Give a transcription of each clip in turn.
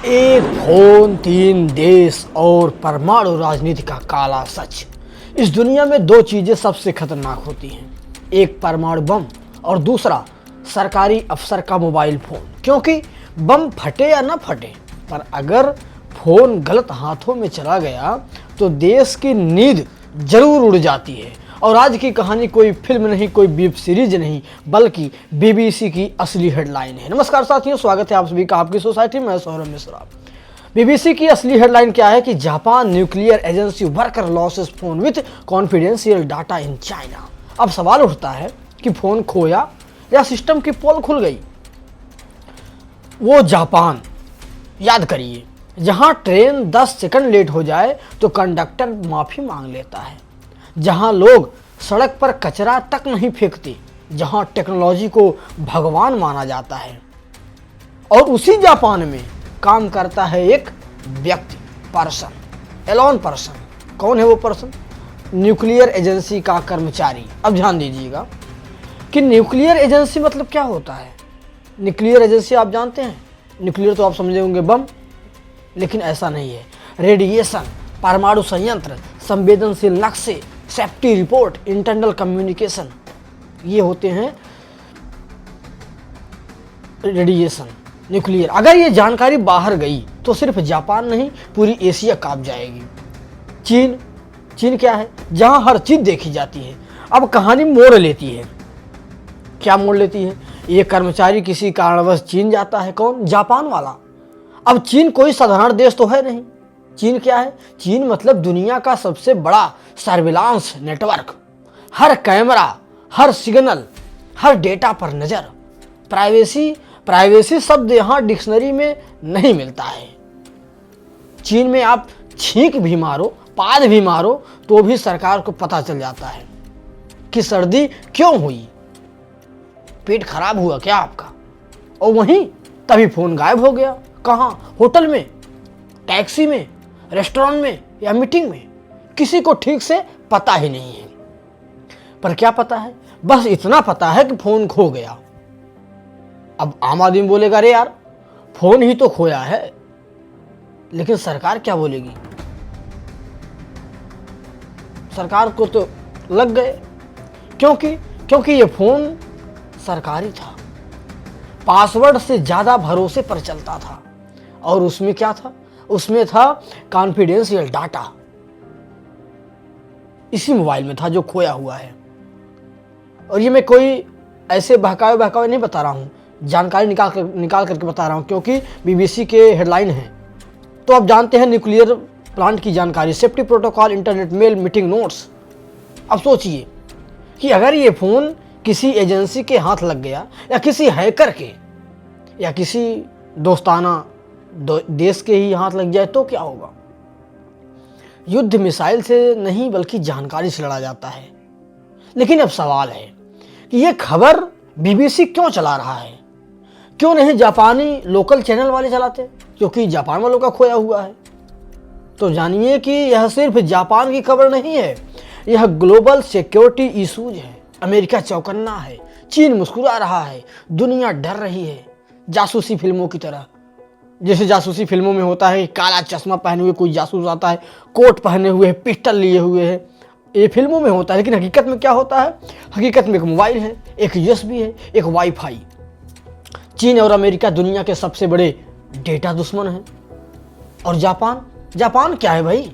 एक फोन, तीन देश और परमाणु राजनीति का काला सच। इस दुनिया में दो चीजें सबसे खतरनाक होती हैं, एक परमाणु बम और दूसरा सरकारी अफसर का मोबाइल फोन। क्योंकि बम फटे या ना फटे, पर अगर फोन गलत हाथों में चला गया तो देश की नींद जरूर उड़ जाती है। और आज की कहानी कोई फिल्म नहीं, कोई वेब सीरीज नहीं, बल्कि बीबीसी की असली हेडलाइन है। नमस्कार साथियों, स्वागत है आप सभी का आपकी सोसाइटी में। सौरभ मिश्रा। बीबीसी की असली हेडलाइन क्या है कि Japan nuclear agency worker losses phone with confidential data in China. अब सवाल उठता है कि फोन खोया या सिस्टम की पोल खुल गई। वो जापान, याद करिए, जहां ट्रेन 10 सेकंड लेट हो जाए तो कंडक्टर माफी मांग लेता है, जहां लोग सड़क पर कचरा तक नहीं फेंकते, जहां टेक्नोलॉजी को भगवान माना जाता है। और उसी जापान में काम करता है एक व्यक्ति, पर्सन, एलोन पर्सन। कौन है वो पर्सन? न्यूक्लियर एजेंसी का कर्मचारी। अब ध्यान दीजिएगा कि न्यूक्लियर एजेंसी मतलब क्या होता है। न्यूक्लियर एजेंसी आप जानते हैं, न्यूक्लियर तो आप समझे होंगे बम, लेकिन ऐसा नहीं है। रेडिएशन, परमाणु संयंत्र, संवेदनशील नक्शे, सेफ्टी रिपोर्ट, इंटरनल कम्युनिकेशन, ये होते हैं रेडिएशन, न्यूक्लियर। अगर ये जानकारी बाहर गई तो सिर्फ जापान नहीं, पूरी एशिया कांप जाएगी। चीन क्या है? जहां हर चीज देखी जाती है। अब कहानी मोड़ लेती है। क्या मोड़ लेती है? ये कर्मचारी किसी कारणवश चीन जाता है। कौन? जापान वाला। अब चीन कोई साधारण देश तो है नहीं। चीन क्या है? चीन मतलब दुनिया का सबसे बड़ा सर्विलांस नेटवर्क। हर कैमरा, हर सिग्नल, हर डेटा पर नजर। प्राइवेसी शब्द यहां डिक्शनरी में नहीं मिलता है। चीन में आप छींक भी मारो, पाद भी मारो, तो भी सरकार को पता चल जाता है कि सर्दी क्यों हुई, पेट खराब हुआ क्या आपका। और वहीं तभी फोन गायब हो गया। कहां? होटल में, टैक्सी में, रेस्टोरेंट में या मीटिंग में, किसी को ठीक से पता ही नहीं है। पर क्या पता है? बस इतना पता है कि फोन खो गया। अब आम आदमी बोलेगा, अरे यार फोन ही तो खोया है, लेकिन सरकार क्या बोलेगी? सरकार को तो लग गए, क्योंकि ये फोन सरकारी था, पासवर्ड से ज्यादा भरोसे पर चलता था। और उसमें क्या था? उसमें था कॉन्फिडेंशियल डाटा। इसी मोबाइल में था जो खोया हुआ है। और ये मैं कोई ऐसे बहकावे नहीं बता रहा हूं, जानकारी निकाल करके बता रहा हूं, क्योंकि बीबीसी के हेडलाइन है। तो आप जानते हैं न्यूक्लियर प्लांट की जानकारी, safety protocol, internet, mail, meeting notes. अब सोचिए कि अगर ये फोन किसी एजेंसी के हाथ लग गया, या किसी हैकर के, या किसी दोस्ताना देश के ही हाथ लग जाए तो क्या होगा? युद्ध मिसाइल से नहीं बल्कि जानकारी से लड़ा जाता है। लेकिन अब सवाल है कि यह खबर बीबीसी क्यों चला रहा है? क्यों नहीं जापानी लोकल चैनल वाले चलाते? क्योंकि जापान वालों का खोया हुआ है। तो जानिए कि यह सिर्फ जापान की खबर नहीं है, यह ग्लोबल सिक्योरिटी इशूज है। अमेरिका चौकन्ना है, चीन मुस्कुरा रहा है, दुनिया डर रही है। जासूसी फिल्मों की तरह, जैसे जासूसी फिल्मों में होता है, काला चश्मा पहने हुए कोई जासूस आता है, कोट पहने हुए है, पिस्टल लिए हुए है। ये फिल्मों में होता है, लेकिन हकीकत में क्या होता है? हकीकत में एक मोबाइल है, एक यूएसबी है, एक वाईफाई। चीन और अमेरिका दुनिया के सबसे बड़े डेटा दुश्मन हैं। और जापान क्या है भाई?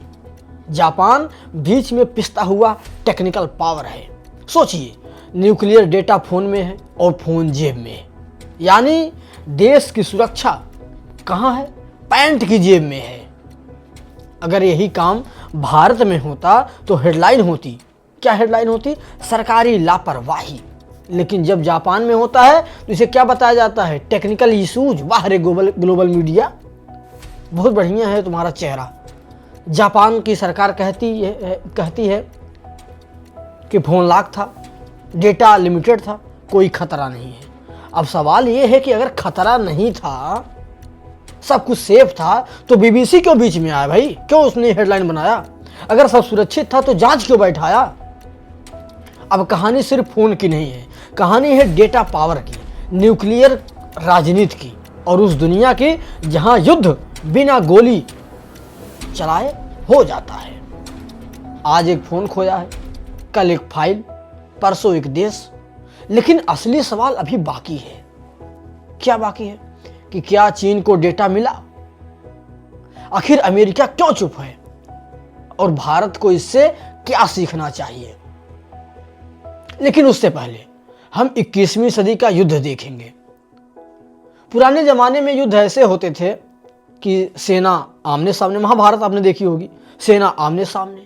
जापान बीच में पिसता हुआ टेक्निकल पावर है। सोचिए, न्यूक्लियर डेटा फोन में है और फोन जेब में है। यानी देश की सुरक्षा कहां है? पैंट की जेब में है। अगर यही काम भारत में होता तो हेडलाइन होती, क्या हेडलाइन होती? सरकारी लापरवाही। लेकिन जब जापान में होता है तो इसे क्या बताया जाता है? Technical issues. वाह रे ग्लोबल मीडिया, बहुत बढ़िया है तुम्हारा चेहरा। जापान की सरकार कहती है कि फोन लॉक था, डेटा लिमिटेड था, कोई खतरा नहीं है। अब सवाल यह है कि अगर खतरा नहीं था, सब कुछ सेफ था, तो बीबीसी क्यों बीच में आया भाई? क्यों उसने हेडलाइन बनाया? अगर सब सुरक्षित था तो जांच क्यों बैठाया? अब कहानी सिर्फ फोन की नहीं है, कहानी है डेटा पावर की, न्यूक्लियर राजनीति की, और उस दुनिया की जहां युद्ध बिना गोली चलाए हो जाता है। आज एक फोन खोया है, कल एक फाइल, परसों एक देश। लेकिन असली सवाल अभी बाकी है। क्या बाकी है? कि क्या चीन को डेटा मिला? आखिर अमेरिका क्यों चुप है और भारत को इससे क्या सीखना चाहिए? लेकिन उससे पहले हम 21वीं सदी का युद्ध देखेंगे। पुराने जमाने में युद्ध ऐसे होते थे कि सेना आमने सामने, महाभारत आपने देखी होगी, सेना आमने सामने,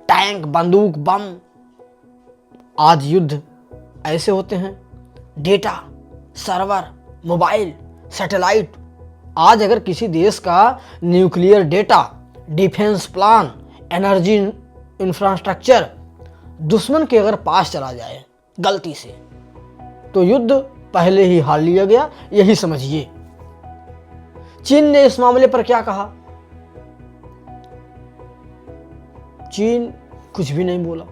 टैंक, बंदूक, बम। आज युद्ध ऐसे होते हैं, डेटा, सर्वर, मोबाइल, सैटेलाइट। आज अगर किसी देश का nuclear data, defence plan, energy infrastructure दुश्मन के अगर पास चला जाए गलती से, तो युद्ध पहले ही हार लिया गया, यही समझिए। चीन ने इस मामले पर क्या कहा? चीन कुछ भी नहीं बोला।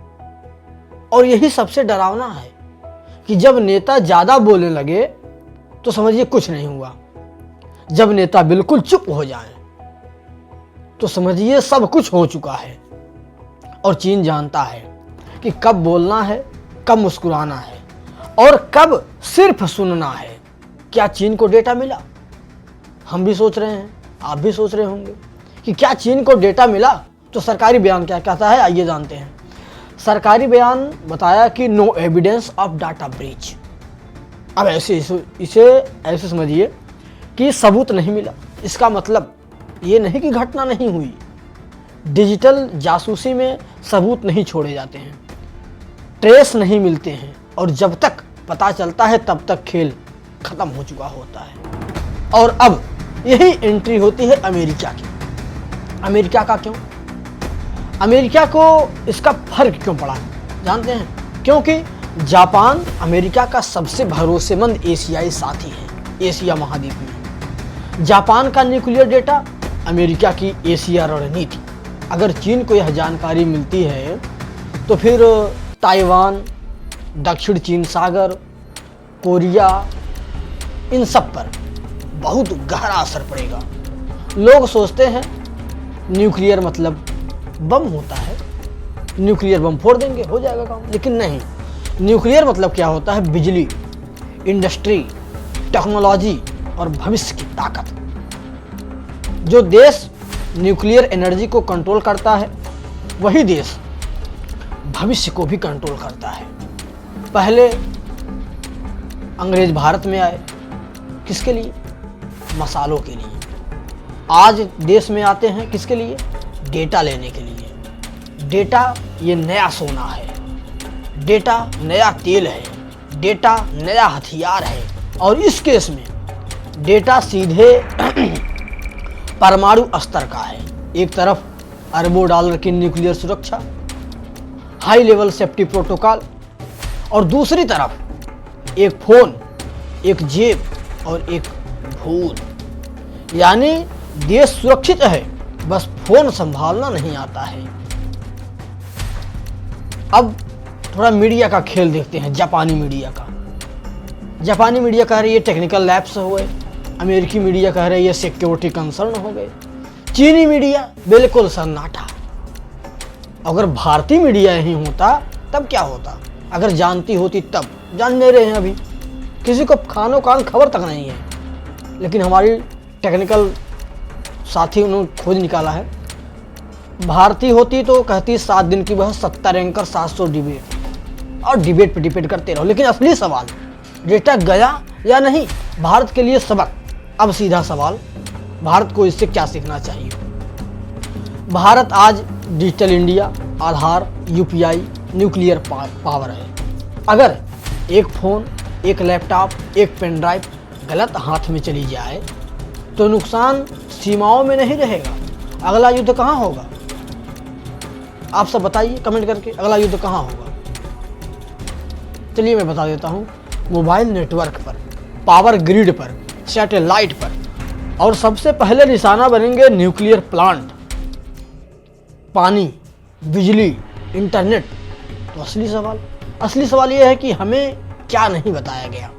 और यही सबसे डरावना है कि जब नेता ज्यादा बोलने लगे तो समझिए कुछ नहीं हुआ। जब नेता बिल्कुल चुप हो जाए तो समझिए सब कुछ हो चुका है। और चीन जानता है कि कब बोलना है, कब मुस्कुराना है और कब सिर्फ सुनना है। क्या चीन को डेटा मिला? हम भी सोच रहे हैं, आप भी सोच रहे होंगे कि क्या चीन को डेटा मिला? तो सरकारी बयान क्या कहता है, आइए जानते हैं। सरकारी बयान बताया कि no evidence of data breach. अब इसे ऐसे समझिए कि सबूत नहीं मिला। इसका मतलब ये नहीं कि घटना नहीं हुई। डिजिटल जासूसी में सबूत नहीं छोड़े जाते हैं, ट्रेस नहीं मिलते हैं, और जब तक पता चलता है तब तक खेल खत्म हो चुका होता है। और अब यही एंट्री होती है अमेरिका की। अमेरिका का क्यों? अमेरिका को इसका फर्क क्यों पड़ा जानते हैं? क्योंकि जापान अमेरिका का सबसे भरोसेमंद एशियाई साथी है। एशिया महाद्वीप में जापान का न्यूक्लियर डेटा, अमेरिका की एशिया रणनीति। अगर चीन को यह जानकारी मिलती है तो फिर ताइवान, दक्षिण चीन सागर, कोरिया, इन सब पर बहुत गहरा असर पड़ेगा। लोग सोचते हैं न्यूक्लियर मतलब बम होता है, न्यूक्लियर बम फोड़ देंगे हो जाएगा काम। लेकिन नहीं, न्यूक्लियर मतलब क्या होता है? बिजली, इंडस्ट्री, टेक्नोलॉजी और भविष्य की ताकत। जो देश न्यूक्लियर एनर्जी को कंट्रोल करता है वही देश भविष्य को भी कंट्रोल करता है। पहले अंग्रेज भारत में आए, किसके लिए? मसालों के लिए। आज देश में आते हैं किसके लिए? डेटा लेने के लिए। डेटा ये नया सोना है, डेटा नया तेल है, डेटा नया हथियार है। और इस केस में डेटा सीधे परमाणु स्तर का है। एक तरफ अरबों डॉलर की न्यूक्लियर सुरक्षा, हाई लेवल सेफ्टी प्रोटोकॉल, और दूसरी तरफ एक फोन, एक जेब और एक भूल। यानी देश सुरक्षित है, बस फोन संभालना नहीं आता है। अब थोड़ा मीडिया का खेल देखते हैं, जापानी मीडिया का। जापानी मीडिया कह रही है टेक्निकल लैप्स हो गए, अमेरिकी मीडिया कह रही है सिक्योरिटी कंसर्न हो गए, चीनी मीडिया बिल्कुल सन्नाटा। अगर भारतीय मीडिया यही होता तब क्या होता? अगर जानती होती तब। जान नहीं रहे हैं अभी, किसी को खानो कान खबर तक नहीं है। लेकिन हमारी टेक्निकल साथी उन्होंने खोज निकाला है। भारतीय होती तो कहती 7 दिन की बहस, 70 एंकर, 700 डिबेट, और डिबेट पे डिबेट करते रहो। लेकिन असली सवाल, डेटा गया या नहीं? भारत के लिए सबक। अब सीधा सवाल, भारत को इससे क्या सीखना चाहिए? भारत आज डिजिटल इंडिया, आधार, यूपीआई, न्यूक्लियर पावर है। अगर एक फ़ोन, एक लैपटॉप, एक पेन ड्राइव गलत हाथ में चली जाए तो नुकसान सीमाओं में नहीं रहेगा। अगला युद्ध कहाँ होगा? आप सब बताइए कमेंट करके, अगला युद्ध कहाँ होगा? चलिए मैं बता देता हूँ। मोबाइल नेटवर्क पर, पावर ग्रिड पर, सैटेलाइट पर, और सबसे पहले निशाना बनेंगे न्यूक्लियर प्लांट, पानी, बिजली, इंटरनेट। तो असली सवाल यह है कि हमें क्या नहीं बताया गया।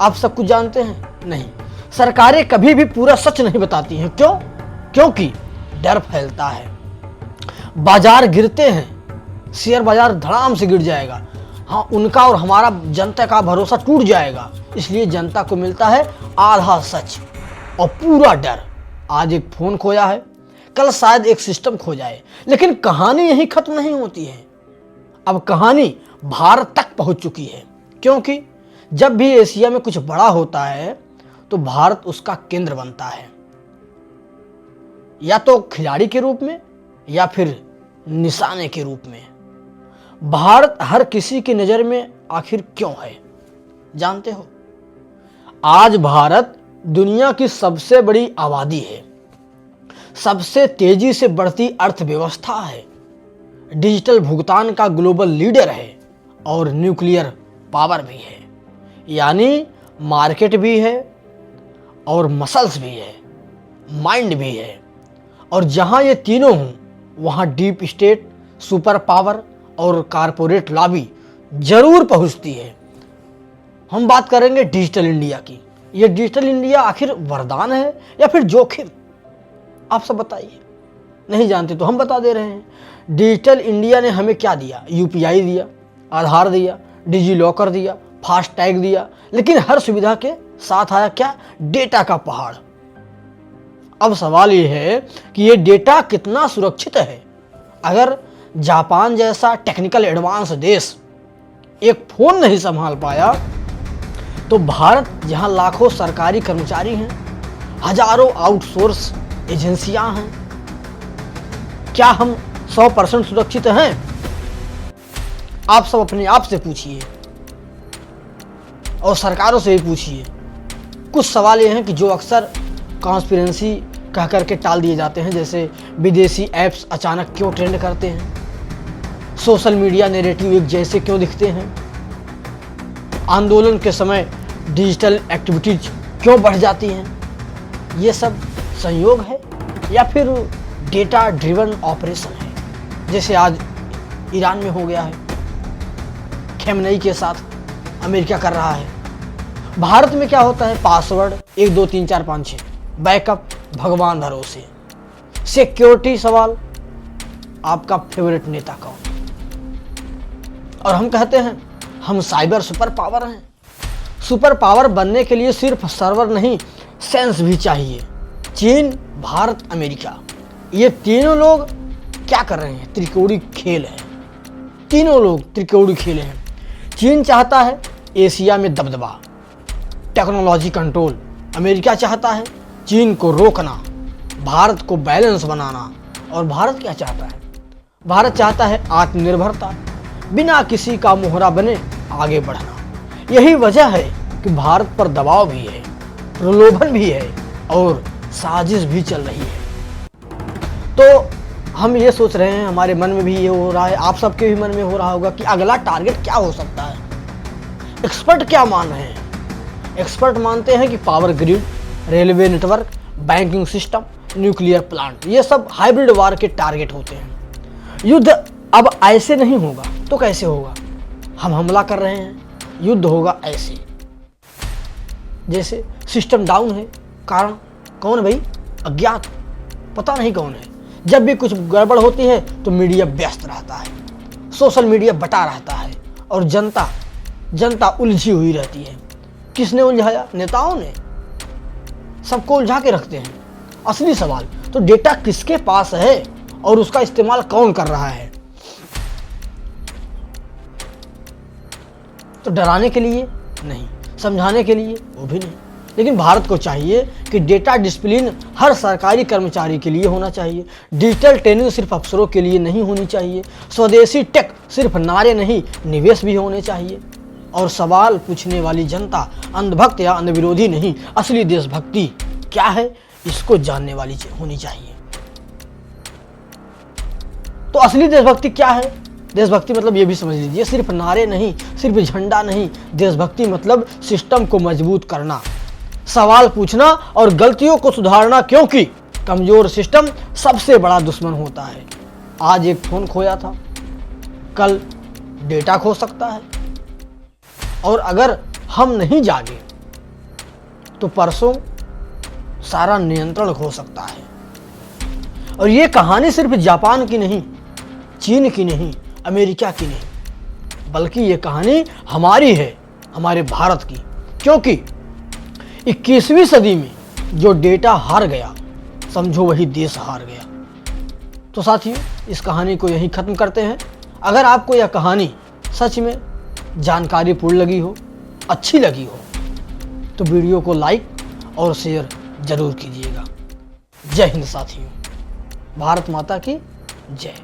आप सब कुछ जानते हैं? नहीं। सरकारें कभी भी पूरा सच नहीं बताती हैं। क्यों? क्योंकि डर फैलता है, बाजार गिरते हैं, शेयर बाजार धड़ाम से गिर जाएगा, हाँ उनका और हमारा जनता का भरोसा टूट जाएगा। इसलिए जनता को मिलता है आधा सच और पूरा डर। आज एक फोन खोया है, कल शायद एक सिस्टम खो जाए, लेकिन कहानी यही खत्म नहीं होती है। अब कहानी भारत तक पहुंच चुकी है, क्योंकि जब भी एशिया में कुछ बड़ा होता है तो भारत उसका केंद्र बनता है, या तो खिलाड़ी के रूप में या फिर निशाने के रूप में। भारत हर किसी की नजर में आखिर क्यों है, जानते हो? आज भारत दुनिया की सबसे बड़ी आबादी है, सबसे तेजी से बढ़ती अर्थव्यवस्था है, डिजिटल भुगतान का ग्लोबल लीडर है और न्यूक्लियर पावर भी है। यानी मार्केट भी है और मसल्स भी है, माइंड भी है। और जहां ये तीनों हों वहां डीप स्टेट, सुपर पावर और कारपोरेट लॉबी जरूर पहुंचती है। हम बात करेंगे डिजिटल इंडिया की। ये डिजिटल इंडिया आखिर वरदान है या फिर जोखिम? आप सब बताइए। नहीं जानते तो हम बता दे रहे हैं। डिजिटल इंडिया ने हमें क्या दिया? यूपीआई दिया, आधार दिया, डिजी लॉकर दिया, फास्ट टैग दिया, लेकिन हर सुविधा के साथ आया क्या? डेटा का पहाड़। अब सवाल यह है कि ये डेटा कितना सुरक्षित है। अगर जापान जैसा टेक्निकल एडवांस देश एक फोन नहीं संभाल पाया, तो भारत जहां लाखों सरकारी कर्मचारी हैं, हजारों आउटसोर्स एजेंसियां हैं, क्या हम 100% सुरक्षित हैं? आप सब अपने आप से पूछिए और सरकारों से भी पूछिए। कुछ सवाल ये हैं कि जो अक्सर कॉन्स्पिरेंसी कह करके टाल दिए जाते हैं, जैसे विदेशी ऐप्स अचानक क्यों ट्रेंड करते हैं, सोशल मीडिया नैरेटिव एक जैसे क्यों दिखते हैं, आंदोलन के समय डिजिटल एक्टिविटीज क्यों बढ़ जाती हैं। ये सब संयोग है या फिर डेटा ड्रिवन ऑपरेशन है, जैसे आज ईरान में हो गया है, खेमनई के साथ अमेरिका कर रहा है। भारत में क्या होता है? पासवर्ड 1 2 3 4 5 6, बैकअप भगवान भरोसे, सिक्योरिटी सवाल आपका फेवरेट नेता कौन? और हम कहते हैं हम साइबर सुपर पावर हैं। सुपर पावर बनने के लिए सिर्फ सर्वर नहीं, सेंस भी चाहिए। चीन, भारत, अमेरिका, ये तीनों लोग क्या कर रहे हैं? त्रिकोणीय खेल है। तीनों लोग त्रिकोणीय खेल हैं। चीन चाहता है एशिया में दबदबा, टेक्नोलॉजी कंट्रोल। अमेरिका चाहता है चीन को रोकना, भारत को बैलेंस बनाना। और भारत क्या चाहता है? भारत चाहता है आत्मनिर्भरता, बिना किसी का मोहरा बने आगे बढ़ना। यही वजह है कि भारत पर दबाव भी है, प्रलोभन भी है और साजिश भी चल रही है। तो हम ये सोच रहे हैं, हमारे मन में भी ये हो रहा है, आप सबके भी मन में हो रहा होगा कि अगला टारगेट क्या हो सकता है। एक्सपर्ट क्या मान रहे हैं? एक्सपर्ट मानते हैं कि power grid, railway network, banking system, nuclear plant, ये सब हाइब्रिड वार के टारगेट होते हैं। युद्ध अब ऐसे नहीं होगा तो कैसे होगा? हम हमला कर रहे हैं, युद्ध होगा ऐसे, जैसे सिस्टम डाउन है। कारण कौन है भाई? अज्ञात, पता नहीं कौन है। जब भी कुछ गड़बड़ होती है तो मीडिया व्यस्त रहता है, सोशल मीडिया बटा रहता है और जनता उलझी हुई रहती है। किसने उलझाया? नेताओं ने। सबको उलझा के रखते हैं। असली सवाल तो डेटा किसके पास है और उसका इस्तेमाल कौन कर रहा है? तो डराने के लिए नहीं, समझाने के लिए वो भी नहीं। लेकिन भारत को चाहिए कि डेटा डिसिप्लिन हर सरकारी कर्मचारी के लिए होना चाहिए। डिजिटल ट्रेनिंग सिर्फ अफसरों के लिए नहीं होनी चाहिए। स्वदेशी टेक सिर्फ नारे नहीं, निवेश भी होने चाहिए। और सवाल पूछने वाली जनता अंधभक्त या अंधविरोधी नहीं, असली देशभक्ति क्या है इसको जानने वाली होनी चाहिए। तो असली देशभक्ति क्या है? देशभक्ति मतलब ये भी समझ लीजिए, सिर्फ नारे नहीं, सिर्फ झंडा नहीं। देशभक्ति मतलब सिस्टम को मजबूत करना, सवाल पूछना और गलतियों को सुधारना, क्योंकि कमजोर सिस्टम सबसे बड़ा दुश्मन होता है। आज एक फोन खोया था, कल डेटा खो सकता है। और अगर हम नहीं जागे तो परसों सारा नियंत्रण खो सकता है। और ये कहानी सिर्फ जापान की नहीं, चीन की नहीं, अमेरिका की नहीं, बल्कि ये कहानी हमारी है, हमारे भारत की। क्योंकि 21वीं सदी में जो डेटा हार गया, समझो वही देश हार गया। तो साथियों, इस कहानी को यहीं ख़त्म करते हैं। अगर आपको यह कहानी सच में जानकारीपूर्ण लगी हो, अच्छी लगी हो, तो वीडियो को लाइक और शेयर जरूर कीजिएगा। जय हिंद साथियों, भारत माता की जय।